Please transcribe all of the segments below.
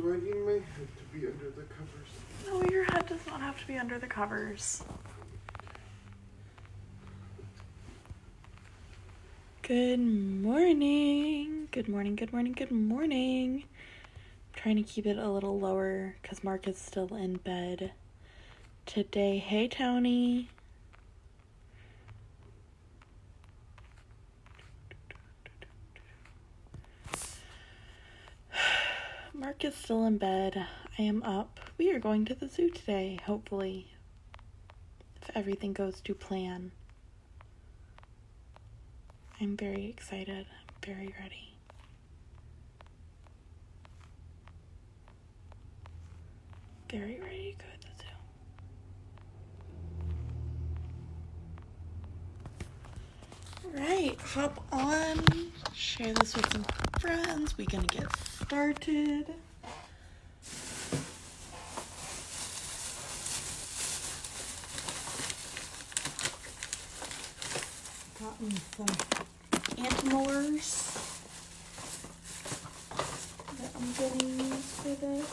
Do I need my head to be under the covers? No, your head does not have to be under the covers. Good morning. Good morning, good morning, good morning. I'm trying to keep it a little lower because Mark is still in bed today. Hey, Tony. Mark is still in bed. I am up. We are going to the zoo today, hopefully, if everything goes to plan. I'm very excited. I'm very ready. Very ready to go to the zoo. Alright, hop on. Share this with some friends. We're gonna get started. Got me some anti-molars that I'm gonna use for this.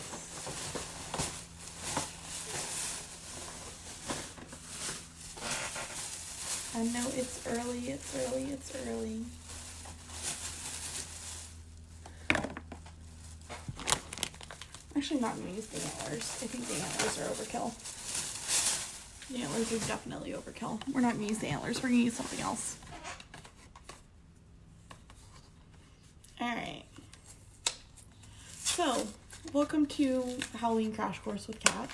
I know it's early. Actually, not gonna use the antlers. I think the antlers are overkill. The antlers are definitely overkill. We're not gonna use the antlers. We're gonna use something else. Alright. So, welcome to Halloween Crash Course with Kat.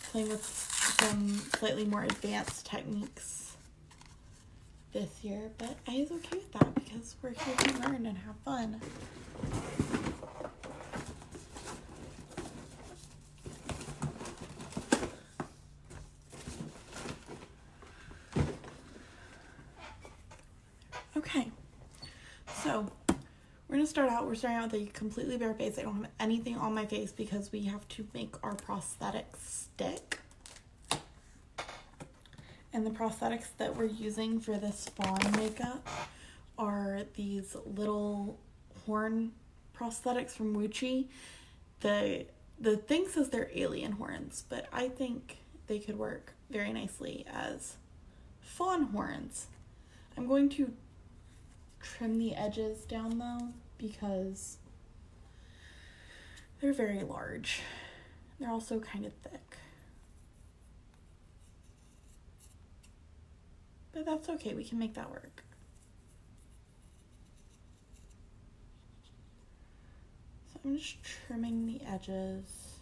Playing with some slightly more advanced techniques this year, but I was okay with that because we're here to learn and have fun. Okay, so we're starting out with a completely bare face. I don't have anything on my face because we have to make our prosthetics stick. And the prosthetics that we're using for this Faun makeup are these little horn prosthetics from Wuchi. The thing says they're alien horns, but I think they could work very nicely as fawn horns. I'm going to trim the edges down though because they're very large. They're also kind of thick. But that's okay, we can make that work. So I'm just trimming the edges.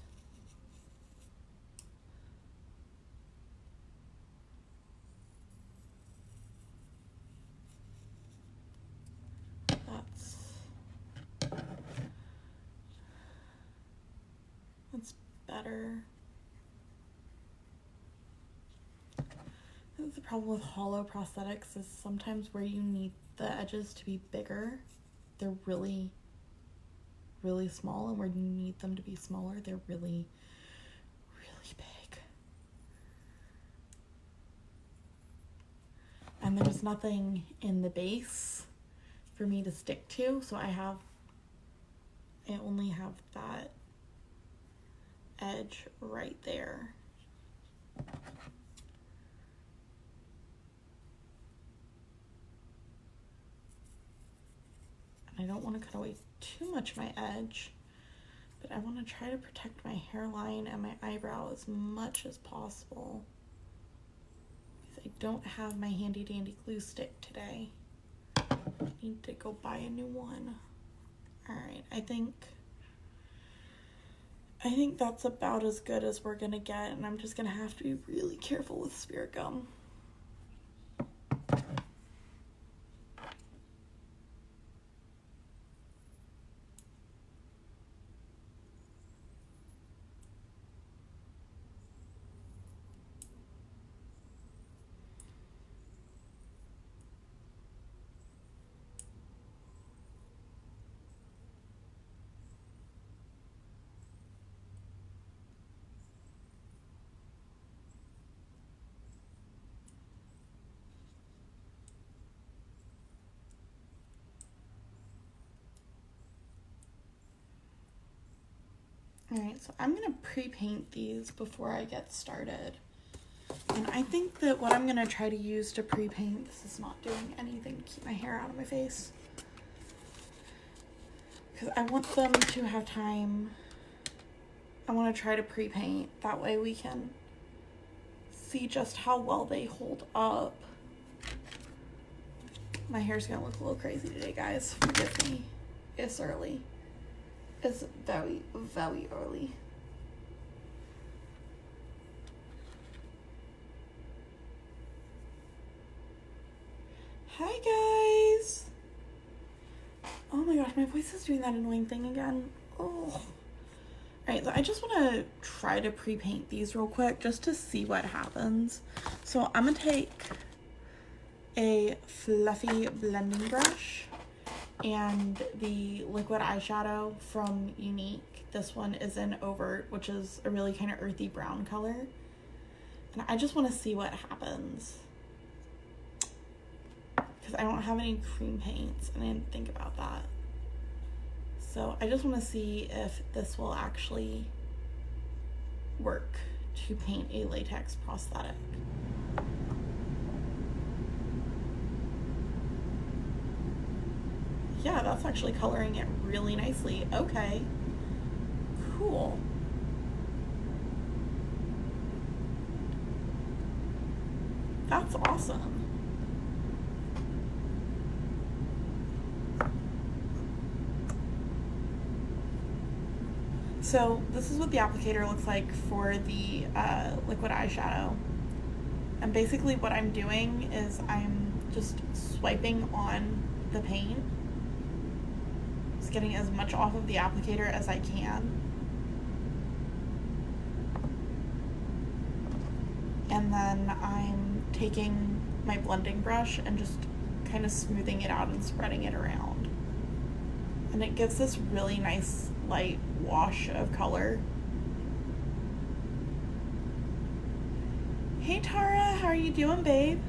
That's better. The problem with hollow prosthetics is sometimes where you need the edges to be bigger, they're really, really small, and where you need them to be smaller, they're really, really big. And there's nothing in the base for me to stick to, so I only have that edge right there. I don't want to cut away too much of my edge, but I want to try to protect my hairline and my eyebrow as much as possible because I don't have my handy dandy glue stick today. I need to go buy a new one. Alright, I think that's about as good as we're gonna get, and I'm just gonna have to be really careful with spirit gum. Alright, so I'm gonna pre-paint these before I get started. And I think that what I'm gonna try to use to pre-paint, this is not doing anything to keep my hair out of my face, because I want them to have time. I want to try to pre-paint, that way we can see just how well they hold up. My hair's gonna look a little crazy today, guys. Forgive me. It's early. It's very, very early. Hi, guys. Oh my gosh, my voice is doing that annoying thing again. Oh. Alright, so I just want to try to pre-paint these real quick just to see what happens. So I'm going to take a fluffy blending brush and the liquid eyeshadow from Unique. This one is in Overt, which is a really kind of earthy brown color. And I just want to see what happens, because I don't have any cream paints and I didn't think about that. So I just want to see if this will actually work to paint a latex prosthetic. Yeah, that's actually coloring it really nicely. Okay, cool. That's awesome. So this is what the applicator looks like for the liquid eyeshadow. And basically what I'm doing is I'm just swiping on the paint, just getting as much off of the applicator as I can. And then I'm taking my blending brush and just kind of smoothing it out and spreading it around. And it gives this really nice light wash of color. Hey Tara, how are you doing, babe?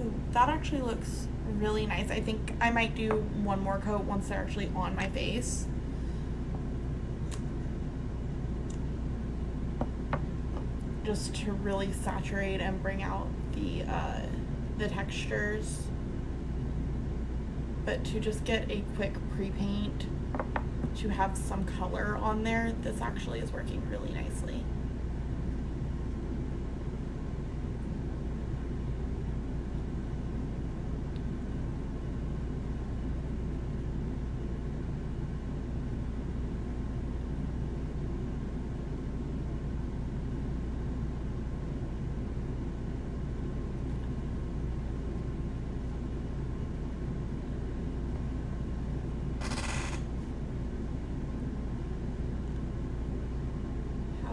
Ooh, that actually looks really nice. I think I might do one more coat once they're actually on my face. Just to really saturate and bring out the textures. But to just get a quick pre-paint to have some color on there, this actually is working really nicely.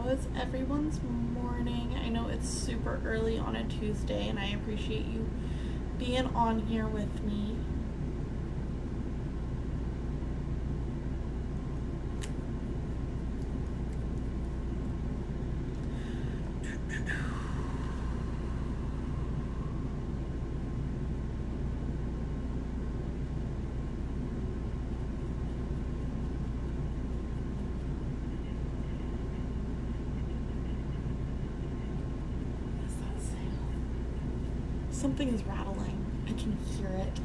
Is everyone's morning? I know it's super early on a Tuesday and I appreciate you being on here with me. Something is rattling. I can hear it.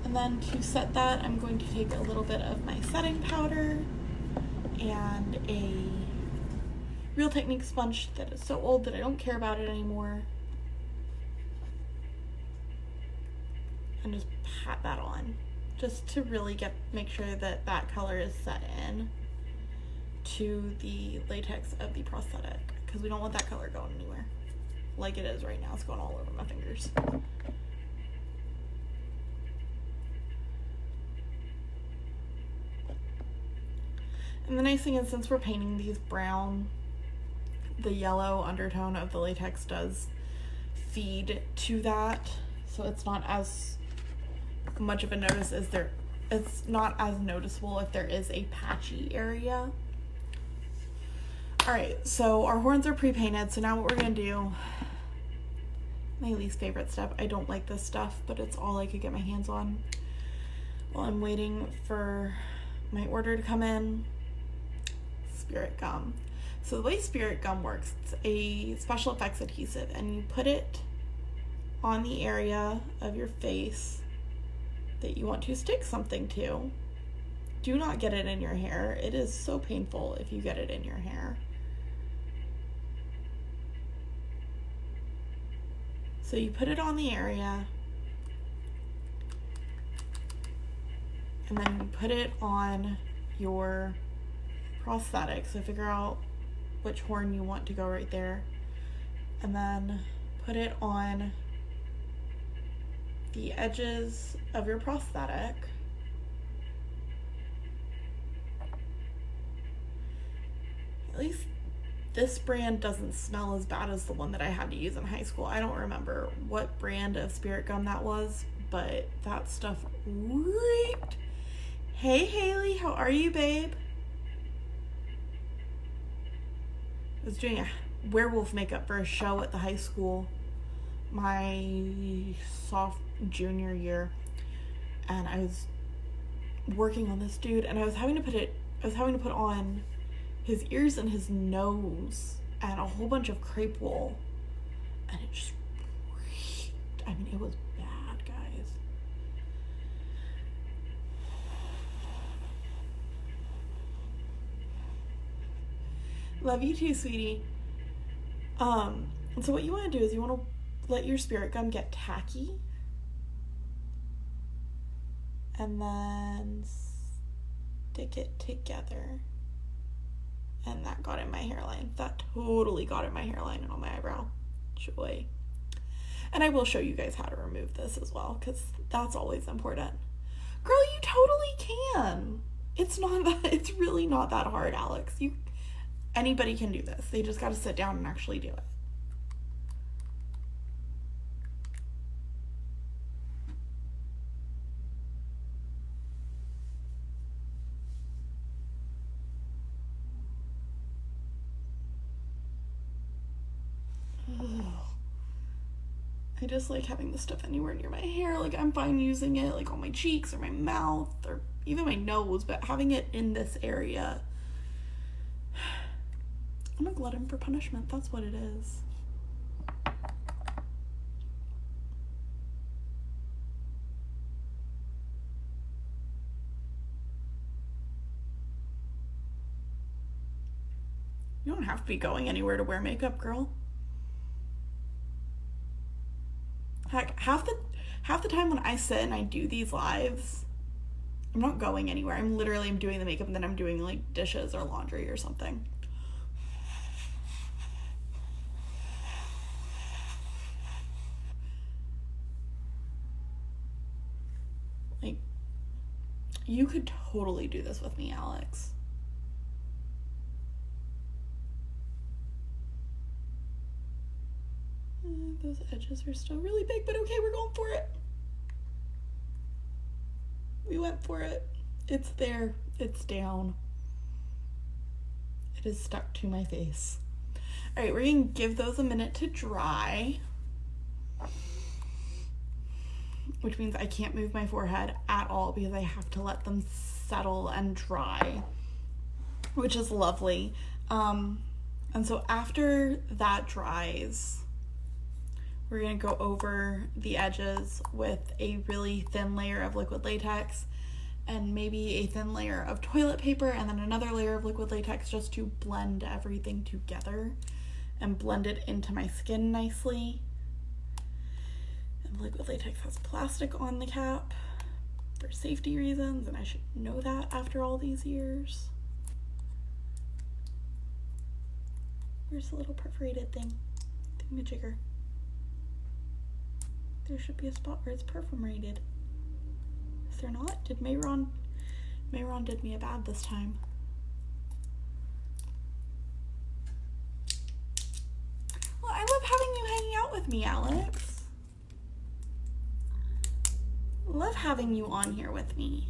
And then to set that, I'm going to take a little bit of my setting powder and a Real Technique sponge that is so old that I don't care about it anymore. And just pat that on, just to really make sure that that color is set in to the latex of the prosthetic, because we don't want that color going anywhere. Like it is right now, it's going all over my fingers. And the nice thing is, since we're painting these brown, the yellow undertone of the latex does feed to that, so it's not as much of a notice as it's not as noticeable if there is a patchy area. Alright, so our horns are pre-painted, so now what we're gonna do, my least favorite step, I don't like this stuff, but it's all I could get my hands on. while I'm waiting for my order to come in, spirit gum. So the way spirit gum works, it's a special effects adhesive, and you put it on the area of your face that you want to stick something to. Do not get it in your hair. It is so painful if you get it in your hair. So you put it on the area, and then you put it on your prosthetic. So figure out which horn you want to go right there, and then put it on the edges of your prosthetic. At least this brand doesn't smell as bad as the one that I had to use in high school. I don't remember what brand of spirit gum that was, but that stuff reeked. Hey Haley, how are you, babe? I was doing a werewolf makeup for a show at the high school my junior year, and I was working on this dude, and I was having to put on his ears and his nose and a whole bunch of crepe wool, and it just reeked. I mean, it was bad, guys. Love you too, sweetie. And so what you want to do is you want to let your spirit gum get tacky, and then stick it together. And that got in my hairline. That totally got in my hairline and on my eyebrow. Joy. And I will show you guys how to remove this as well, because that's always important. Girl, you totally can. It's really not that hard, Alex. Anybody can do this. They just got to sit down and actually do it. I just like having this stuff anywhere near my hair. Like, I'm fine using it like on my cheeks or my mouth or even my nose, but having it in this area, I'm a glutton for punishment. That's what it is. You don't have to be going anywhere to wear makeup, girl. Heck, half the time when I sit and I do these lives, I'm not going anywhere. I'm doing the makeup, and then I'm doing like dishes or laundry or something. Like, you could totally do this with me, Alex. Those edges are still really big, but okay, we're going for it. We went for it. It's there. It's down. It is stuck to my face. All right, we're going to give those a minute to dry, which means I can't move my forehead at all because I have to let them settle and dry, which is lovely. And so after that dries, we're going to go over the edges with a really thin layer of liquid latex and maybe a thin layer of toilet paper and then another layer of liquid latex just to blend everything together and blend it into my skin nicely. And liquid latex has plastic on the cap for safety reasons, and I should know that after all these years. Where's the little perforated thing? Thingamajigger. There should be a spot where it's perforated. Is there not? Did Mayron did me a bad this time. Well, I love having you hanging out with me, Alex. Love having you on here with me.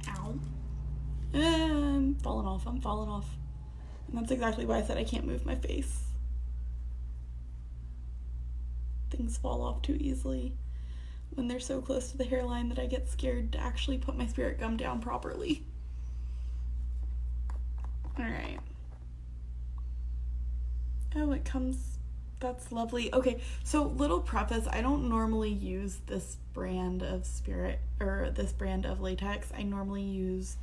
Ow. I'm falling off. And that's exactly why I said I can't move my face. things fall off too easily when they're so close to the hairline that I get scared to actually put my spirit gum down properly. Alright. Oh, it comes, that's lovely. Okay, so little preface, I don't normally use this brand of spirit, or this brand of latex. I normally use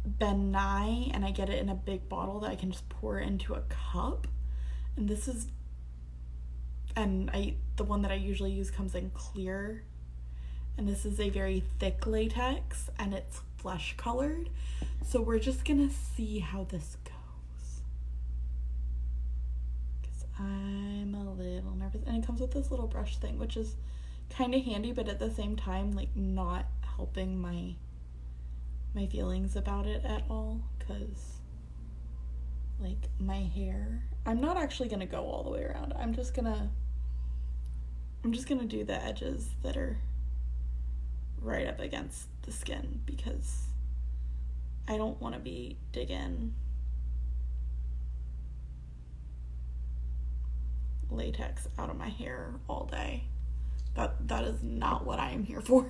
Ben Nye, and I get it in a big bottle that I can just pour into a cup. And this is, and the one that I usually use comes in clear. And this is a very thick latex, and it's flesh colored. So we're just gonna see how this goes. Because I'm a little nervous. And it comes with this little brush thing, which is kind of handy, but at the same time, like, not helping my feelings about it at all. Because, like, my hair, I'm not actually gonna go all the way around. I'm just gonna do the edges that are right up against the skin, because I don't want to be digging latex out of my hair all day. That is not what I am here for.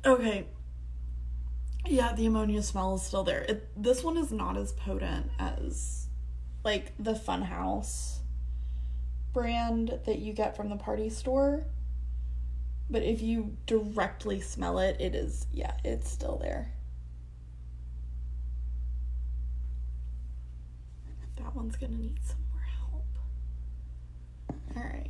Okay. Yeah, the ammonia smell is still there. This one is not as potent as, like, the Funhouse brand that you get from the party store. But if you directly smell it, it is, yeah, it's still there. That one's gonna need some more help. All right.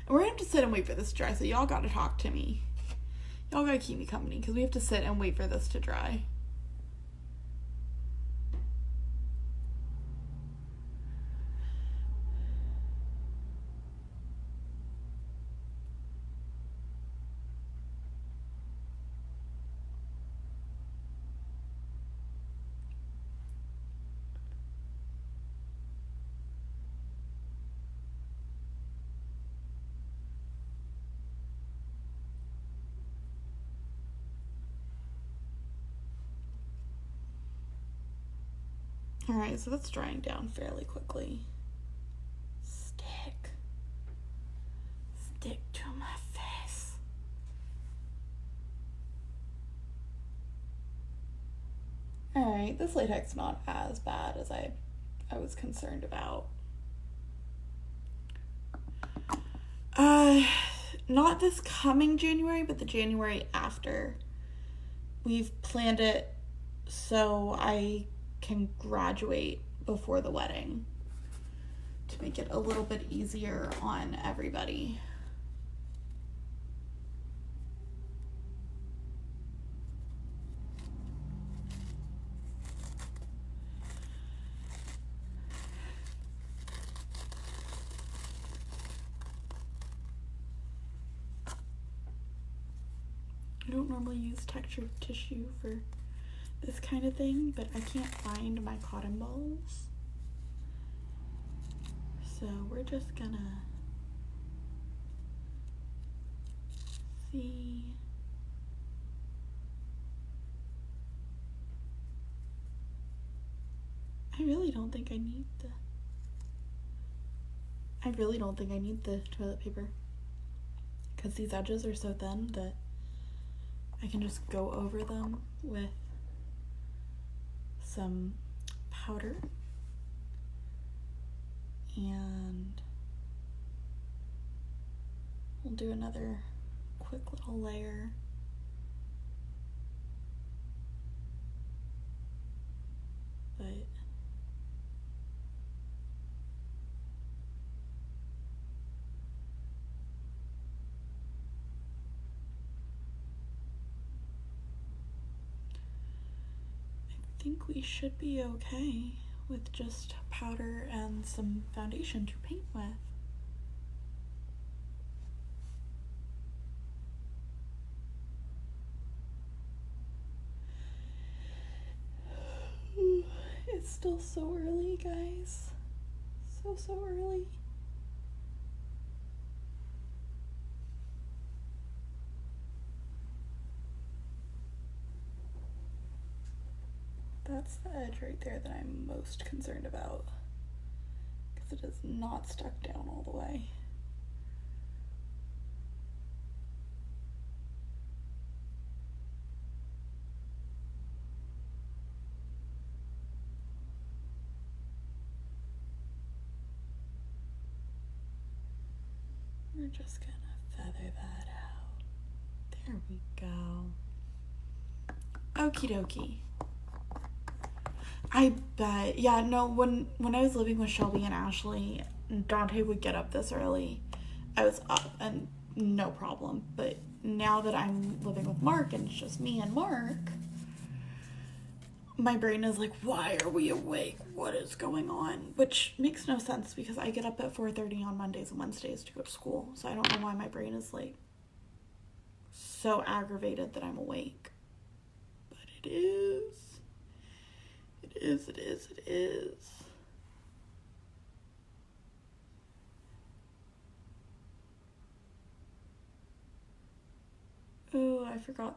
And we're gonna have to sit and wait for this to dry, so y'all gotta talk to me. Y'all gotta keep me company, because we have to sit and wait for this to dry. Alright, so that's drying down fairly quickly. Stick to my face. Alright, this latex is not as bad as I was concerned about. Not this coming January, but the January after. We've planned it so I can graduate before the wedding to make it a little bit easier on everybody. I don't normally use textured tissue for this kind of thing, but I can't find my cotton balls. So we're just gonna see. I really don't think I need the toilet paper, because these edges are so thin that I can just go over them with some powder and we'll do another quick little layer. But I think we should be okay with just powder and some foundation to paint with. It's still so early, guys. So early. That's the edge right there that I'm most concerned about, because it is not stuck down all the way. We're just gonna feather that out. There we go. Okie dokie. I bet. Yeah, no, when I was living with Shelby and Ashley, Dante would get up this early. I was up and no problem. But now that I'm living with Mark and it's just me and Mark, my brain is like, why are we awake? What is going on? Which makes no sense because I get up at 4:30 on Mondays and Wednesdays to go to school. So I don't know why my brain is like so aggravated that I'm awake. But it is. It is. Oh, I forgot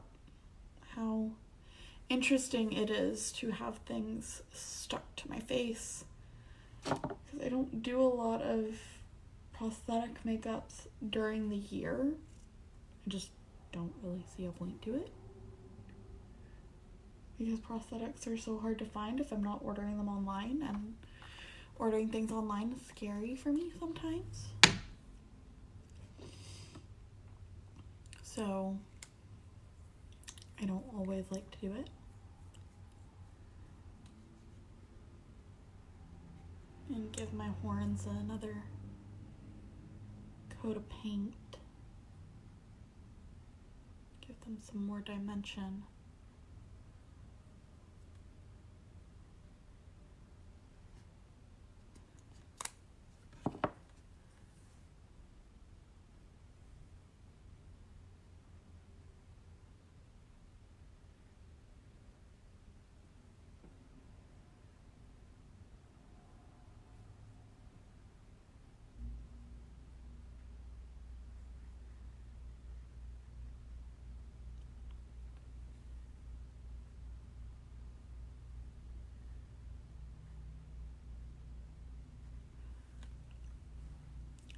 how interesting it is to have things stuck to my face. Because I don't do a lot of prosthetic makeups during the year. I just don't really see a point to it. Because prosthetics are so hard to find if I'm not ordering them online, and ordering things online is scary for me sometimes. So I don't always like to do it. And give my horns another coat of paint. Give them some more dimension.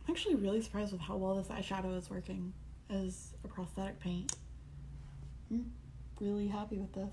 I'm actually really surprised with how well this eyeshadow is working as a prosthetic paint. I'm really happy with this.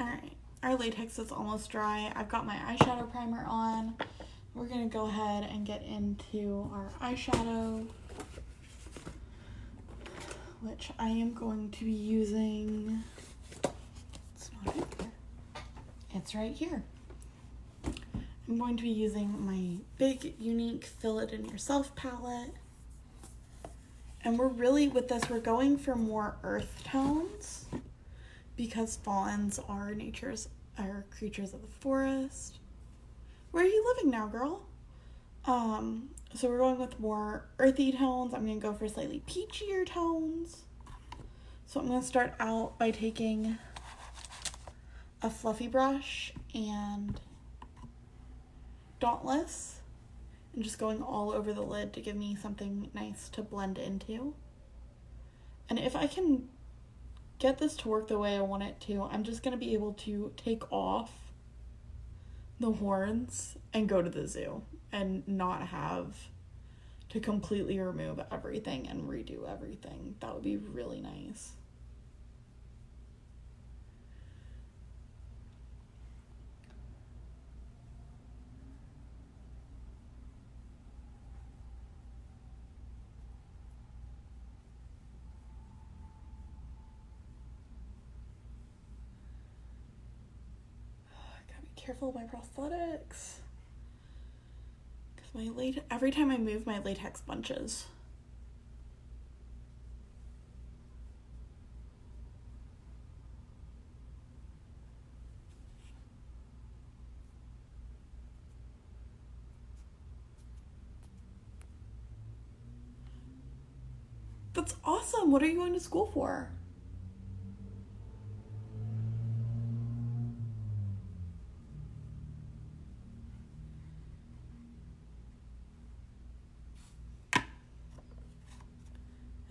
Alright, our latex is almost dry. I've got my eyeshadow primer on. We're going to go ahead and get into our eyeshadow, which I am going to be using. It's not right here. It's right here. I'm going to be using my big, unique Fill It In Yourself palette. And we're really, with this, we're going for more earth tones, because fawns are creatures of the forest. Where are you living now, girl? So we're going with more earthy tones. I'm going to go for slightly peachier tones. So I'm going to start out by taking a fluffy brush and Dauntless and just going all over the lid to give me something nice to blend into. And if I can get this to work the way I want it to, I'm just going to be able to take off the horns and go to the zoo and not have to completely remove everything and redo everything. That would be really nice. Careful of my prosthetics, because every time I move, my latex bunches. That's awesome. What are you going to school for?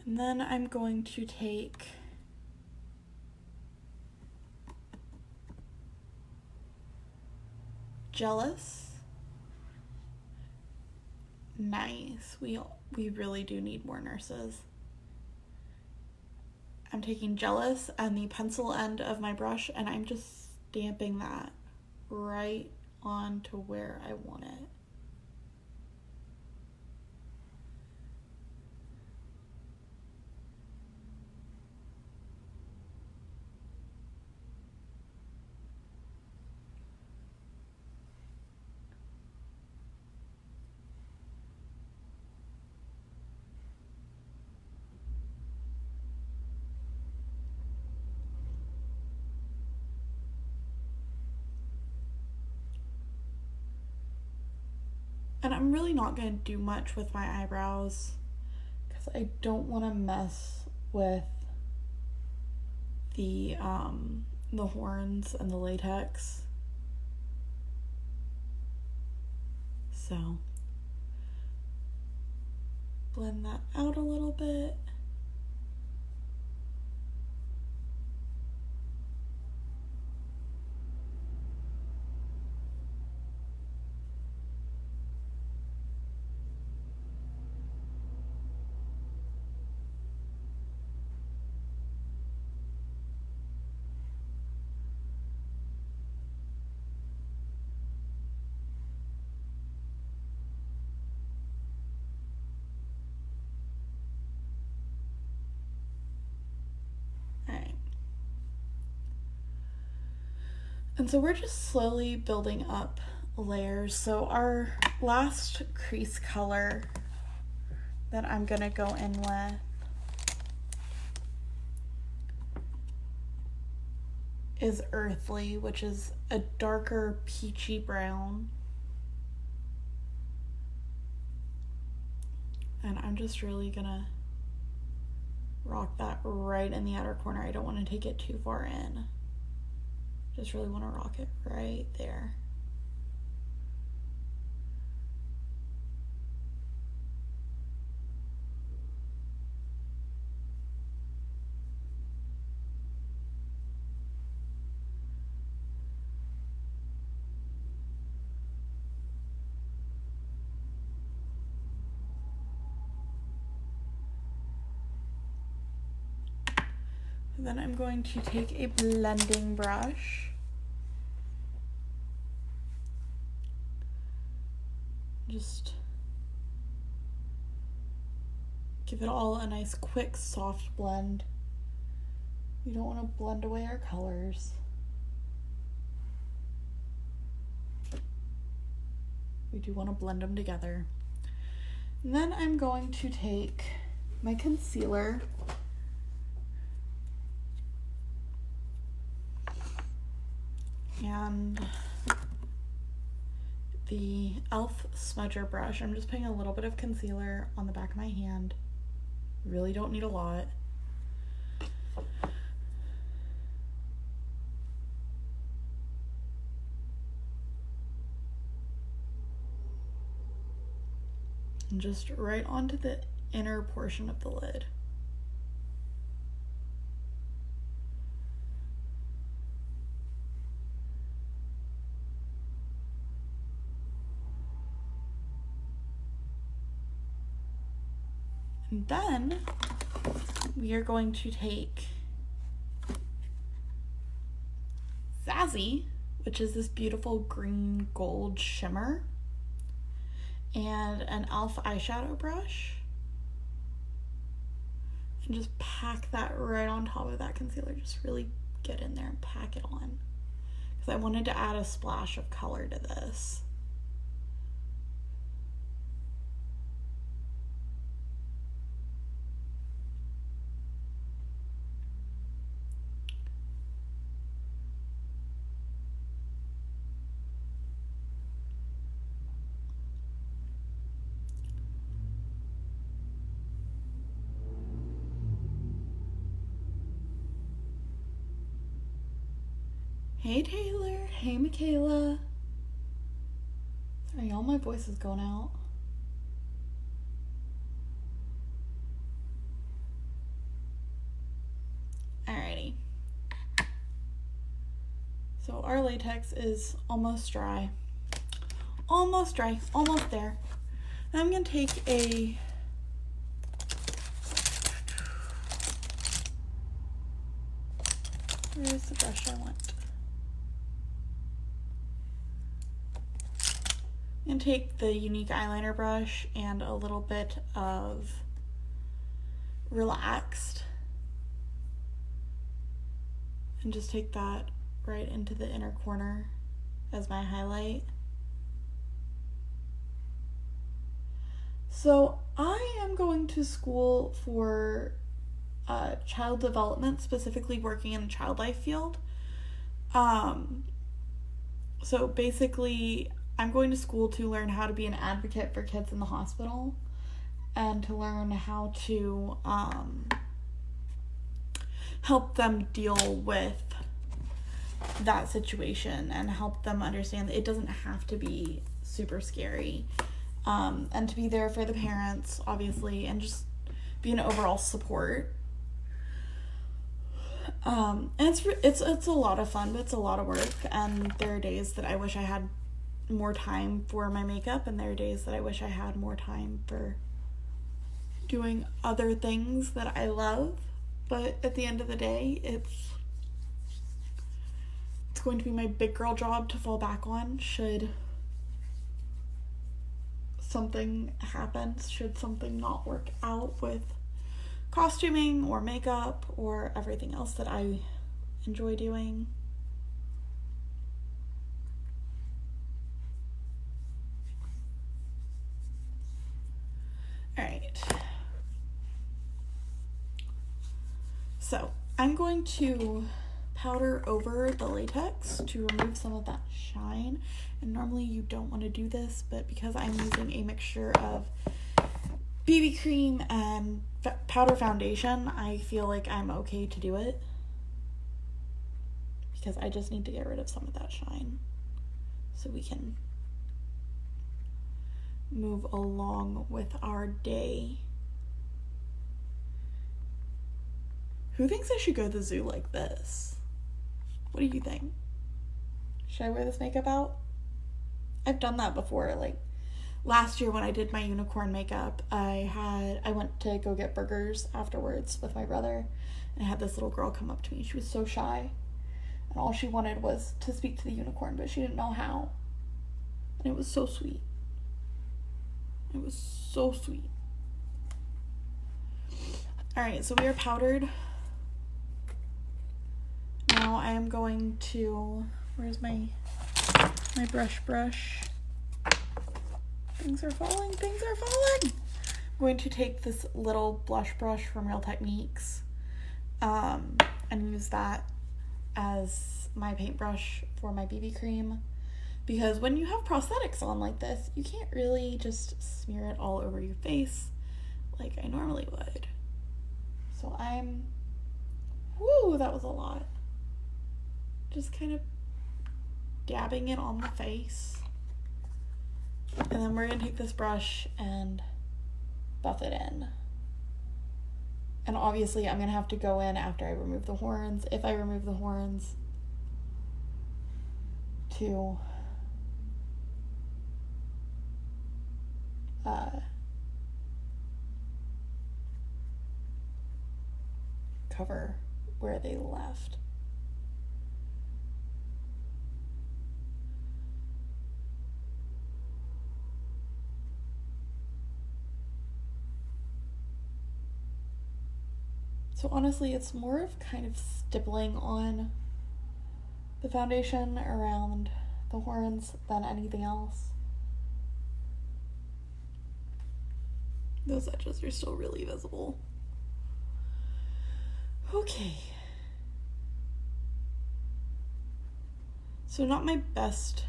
And then I'm going to take Jealous. Nice. We really do need more nurses. I'm taking Jealous and the pencil end of my brush, and I'm just stamping that right onto where I want it. And I'm really not going to do much with my eyebrows because I don't want to mess with the horns and the latex. So blend that out a little bit. And so we're just slowly building up layers. So our last crease color that I'm gonna go in with is Earthly, which is a darker peachy brown. And I'm just really gonna rock that right in the outer corner. I don't want to take it too far in. Just really want to rock it right there. And then I'm going to take a blending brush. Just give it all a nice quick soft blend. We don't want to blend away our colors. We do want to blend them together. And then I'm going to take my concealer and the e.l.f. smudger brush. I'm just putting a little bit of concealer on the back of my hand. Really don't need a lot. And just right onto the inner portion of the lid. And then we are going to take Zazzy, which is this beautiful green gold shimmer, and an e.l.f. eyeshadow brush, and just pack that right on top of that concealer. Just really get in there and pack it on, because I wanted to add a splash of color to this. Hey Taylor. Hey Michaela. Sorry, all my voice is going out. Alrighty. So our latex is almost dry. Almost dry. Almost there. And I'm going to take a... Where's the brush I want? I'm going to take the Unique eyeliner brush and a little bit of Relaxed and just take that right into the inner corner as my highlight. So I am going to school for child development, specifically working in the child life field. So basically, I'm going to school to learn how to be an advocate for kids in the hospital and to learn how to help them deal with that situation and help them understand that it doesn't have to be super scary, and to be there for the parents, obviously, and just be an overall support. And it's a lot of fun, but it's a lot of work, and there are days that I wish I had more time for my makeup, and there are days that I wish I had more time for doing other things that I love. But at the end of the day, it's going to be my big girl job to fall back on should something happen, should something not work out with costuming or makeup or everything else that I enjoy doing. All right. So I'm going to powder over the latex to remove some of that shine. And normally you don't want to do this, but because I'm using a mixture of BB cream and powder foundation, I feel like I'm okay to do it. Because I just need to get rid of some of that shine so we can move along with our day. Who thinks I should go to the zoo like this? What do you think? Should I wear this makeup out? I've done that before. Like last year when I did my unicorn makeup, I went to go get burgers afterwards with my brother, and I had this little girl come up to me. She was so shy, and all she wanted was to speak to the unicorn, but she didn't know how. And it was so sweet. It was so sweet. All right, so we are powdered. Now I am going to, where's my brush? Things are falling. I'm going to take this little blush brush from Real Techniques and use that as my paintbrush for my BB cream, because when you have prosthetics on like this, you can't really just smear it all over your face like I normally would. So that was a lot. Just kind of dabbing it on the face. And then we're going to take this brush and buff it in. And obviously I'm going to have to go in after I remove the horns, if I remove the horns, to cover where they left. So honestly, it's more of kind of stippling on the foundation around the horns than anything else. Those edges are still really visible. Okay. So not my best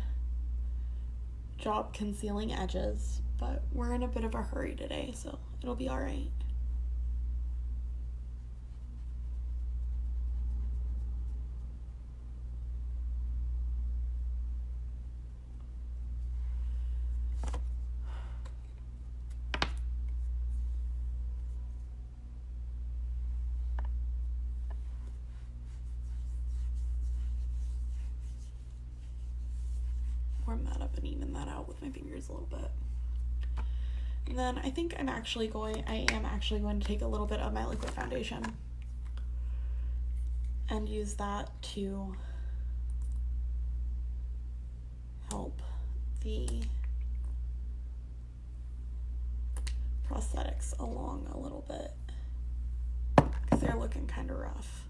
job concealing edges, but we're in a bit of a hurry today, so it'll be all right. warm that up and even that out with my fingers a little bit. And then I think I am actually going to take a little bit of my liquid foundation and use that to help the prosthetics along a little bit because they're looking kind of rough.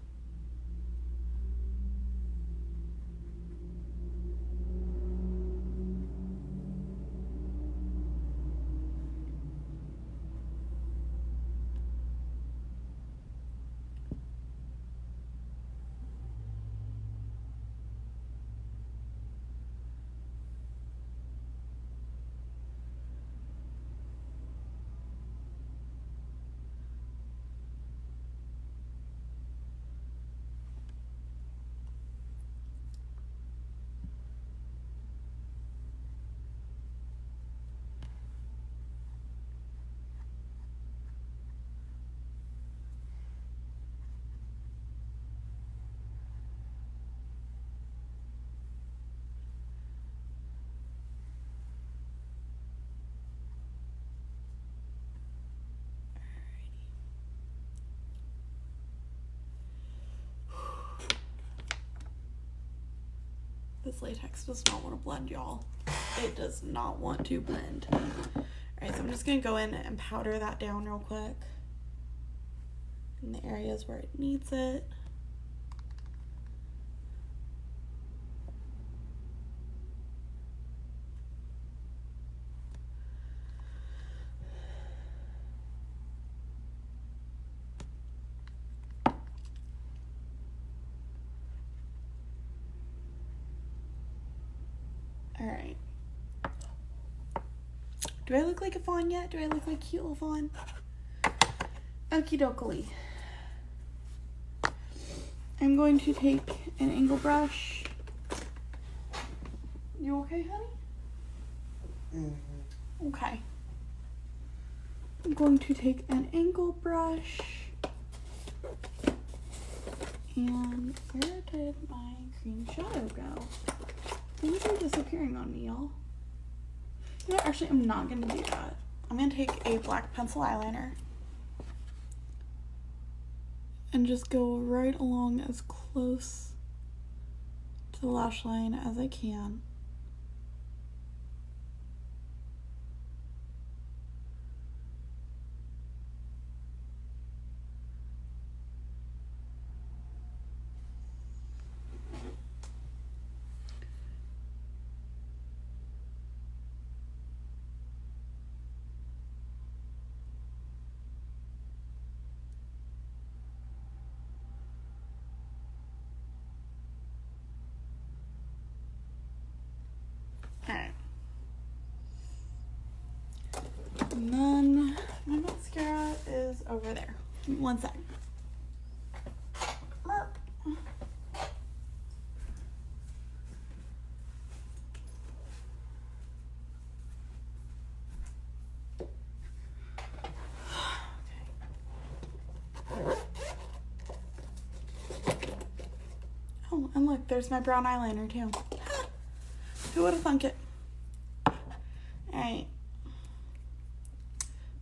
This latex does not want to blend, y'all. It does not want to blend. Alright, so I'm just going to go in and powder that down real quick in the areas where it needs it. Alright. Do I look like a fawn yet? Do I look like a cute little fawn? Okie dokie. I'm going to take an angle brush. You okay, honey? Mm-hmm. Okay. I'm going to take an angle brush. And where did my green shadow go? Things are disappearing on me, y'all. You know, actually, I'm not going to do that. I'm going to take a black pencil eyeliner and just go right along as close to the lash line as I can. Alright. And then my mascara is over there. Give me 1 sec. Oh, and look, there's my brown eyeliner too. Who would have thunk it? Alright.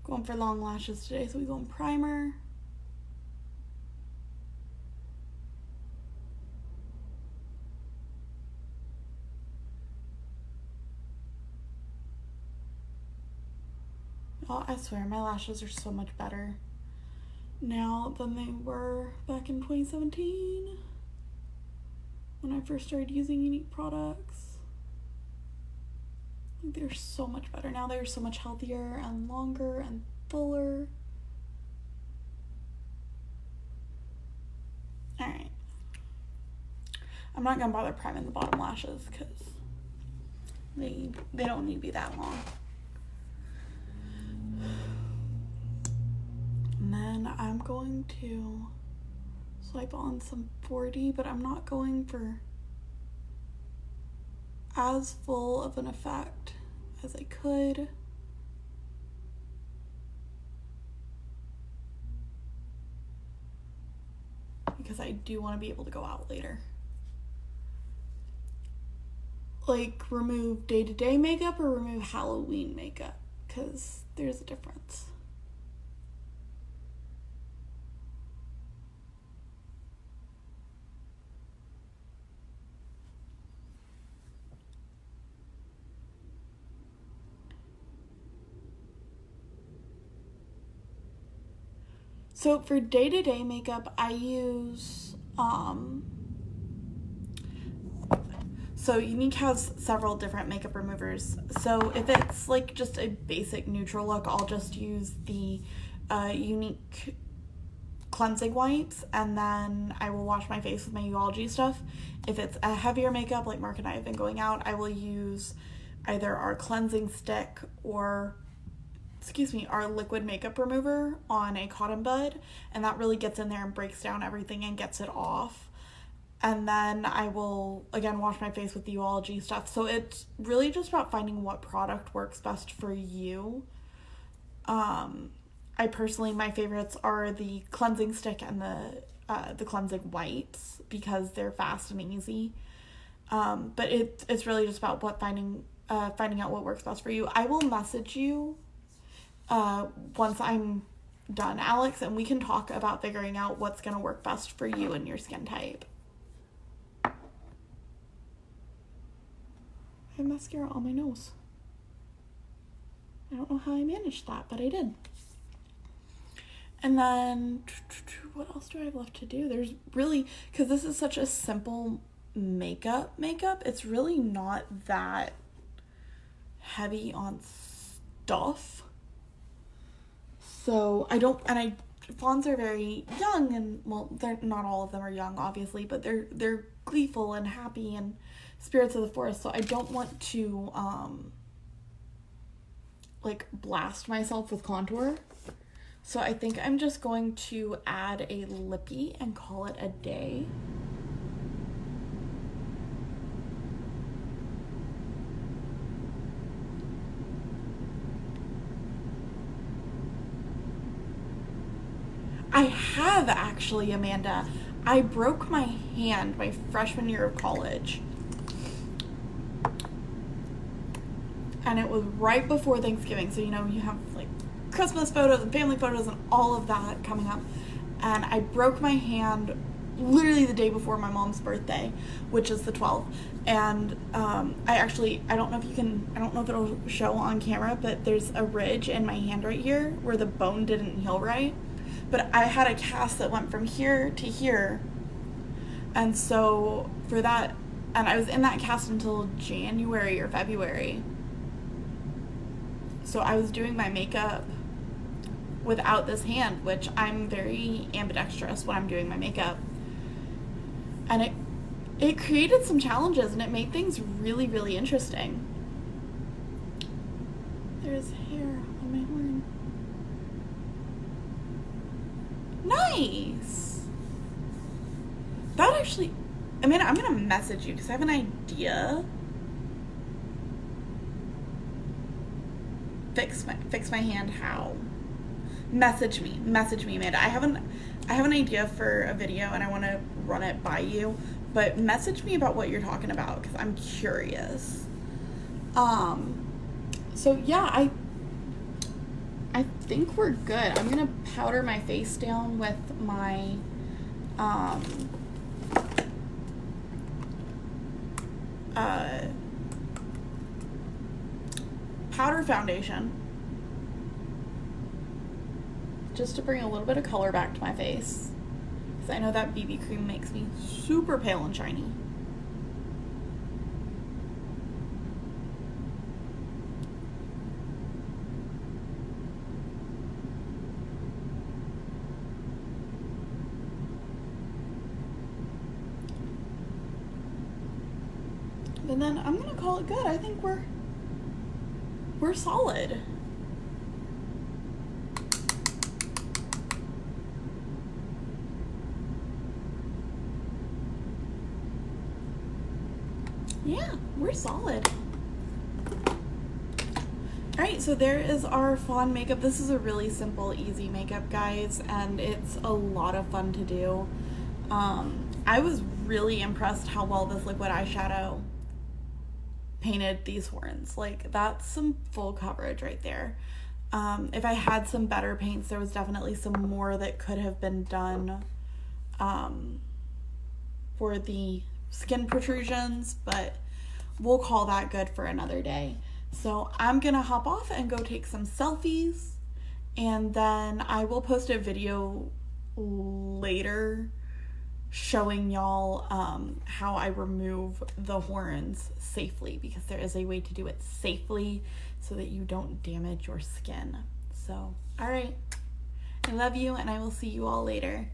Going for long lashes today, so we go in primer. Oh, I swear, my lashes are so much better now than they were back in 2017 when I first started using Unique products. They're so much better now. They're so much healthier and longer and fuller. Alright. I'm not gonna bother priming the bottom lashes because they don't need to be that long. And then I'm going to swipe on some 40, but I'm not going for as full of an effect as I could. Because I do want to be able to go out later. like remove day-to-day makeup or remove Halloween makeup? Because there's a difference. So for day-to-day makeup, I use, so Unique has several different makeup removers. So if it's like just a basic neutral look, I'll just use the Unique cleansing wipes, and then I will wash my face with my Uology stuff. If it's a heavier makeup, like Mark and I have been going out, I will use either our cleansing stick or our liquid makeup remover on a cotton bud, and that really gets in there and breaks down everything and gets it off. And then I will again wash my face with the Uology stuff. So it's really just about finding what product works best for you. I personally, my favorites are the cleansing stick and the cleansing wipes because they're fast and easy. But it's really just about finding out what works best for you. I will message you once I'm done, Alex, and we can talk about figuring out what's going to work best for you and your skin type. I have mascara on my nose. I don't know how I managed that, but I did. And then, what else do I have left to do? There's really, because this is such a simple makeup, it's really not that heavy on stuff. So Fauns are very young, and well, they're not all of them are young, obviously, but they're gleeful and happy and spirits of the forest. So I don't want to like blast myself with contour. So I think I'm just going to add a lippy and call it a day. I have actually, Amanda. I broke my hand my freshman year of college. And it was right before Thanksgiving. So, you know, you have like Christmas photos and family photos and all of that coming up. And I broke my hand literally the day before my mom's birthday, which is the 12th. And I don't know if it'll show on camera, but there's a ridge in my hand right here where the bone didn't heal right. But I had a cast that went from here to here. And so for that, and I was in that cast until January or February. So I was doing my makeup without this hand, which I'm very ambidextrous when I'm doing my makeup. And it created some challenges, and it made things really, really interesting. There's hair on my horn. Nice! That actually, I mean, I'm gonna message you because I have an idea. Fix my hand how? Message me, Amanda. I have an idea for a video and I want to run it by you, but message me about what you're talking about because I'm curious. So yeah, I think we're good. I'm gonna powder my face down with my powder foundation just to bring a little bit of color back to my face because I know that BB cream makes me super pale and shiny. And then I'm gonna call it good. I think we're solid. Yeah, we're solid. Alright, so there is our Faun makeup. This is a really simple, easy makeup, guys, and it's a lot of fun to do. I was really impressed how well this liquid eyeshadow painted these horns. Like, that's some full coverage right there. If I had some better paints, there was definitely some more that could have been done for the skin protrusions, but we'll call that good for another day. So I'm gonna hop off and go take some selfies, and then I will post a video later showing y'all how I remove the horns safely, because there is a way to do it safely so that you don't damage your skin. So, all right, I love you, and I will see you all later.